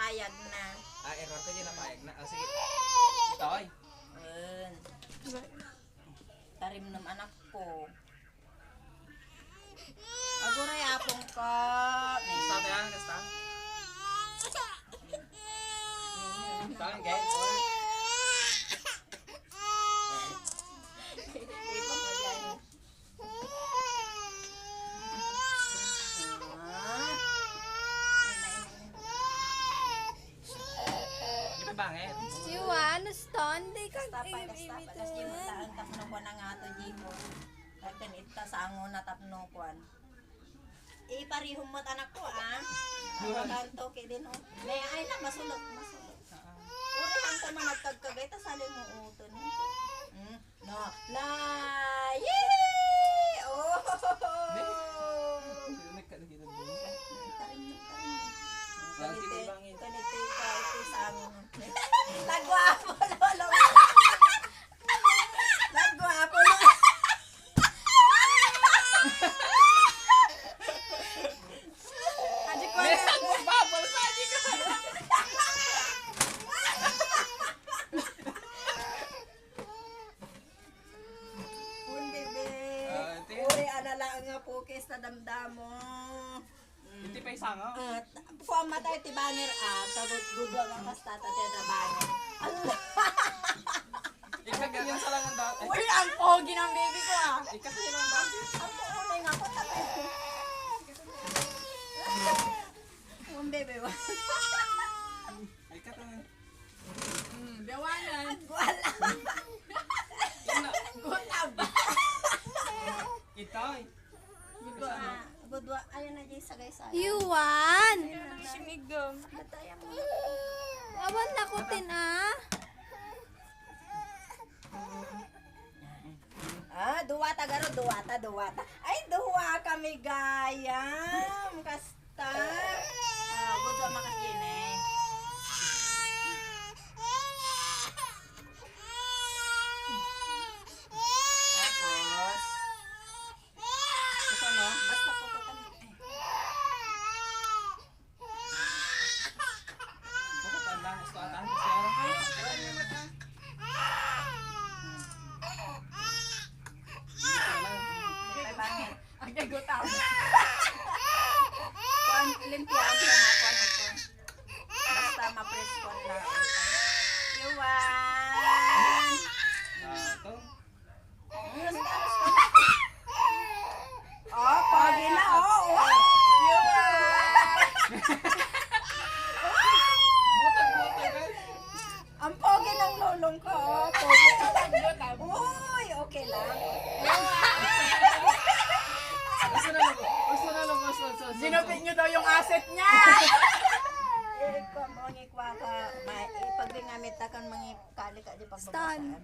napayag na. Error ko dyan napayag na. Sige. Ito ay. Tarim ng anak ko. Aguray apong ko. Sa ito yan, kasta. Saan, guys? Ipang mo dyan. Ito bangit. Siwa, stande ka. Tapay, tapos yung taang tapno ko na nga to, Jibo. Tapos ita sa angon na tapno ko. Iparihong mo anak ko, ah. Maganto kay din, oh. May ay na, masulot. Urihan ko man nagkagkagay, tas salin mo uton. No. La! Yee! Oh! Kanite ka, ito sa angon. Lagwapo, lolo. Lagwapo, lolo. Aji ko na. Babal sa akin ka. Hindi, be. Uri, anala nga po sa damdamo. Hindi pa isang, oh. Kung matay ti banger sabot gudo ang kastata ti na banger. Allah! Ikaganyan sa lang ang dati. Uri, ang pogi ng baby ko, ah. Ikaganyan lang ang dati. Ang pogi nga ko tatay. Ang baby ba? Ikaganyan. Bewanan. Wala. Gutab. Ito ay. Gudwa, ayun na dyan sa guys. Yuan. Simigam. Bataya mo. Awan nakutin ah. Duwata garo, duwata. Ay, duwa kami gayam. Kasta. Gudwa makasin eh. Tapos, Ito no? basta po ko kami. Buko tanda. Ito atan. Siyara. Ang gagutaw. Kuan limpian ko na kuan ko. Basta ma-press ko na. Yuwan. Ito. Oh, pogi na oh. Yuwan. Butag-butag ay. Ang pogi ng lolong ko. Oh, pogi. Uy, okay lang. Gusto na lang. Gusto na lang. Sinupit niyo daw yung asset niya. Kung mga ikwa ka, pag bingamit ka kang mga kali ka di pagbabasaan.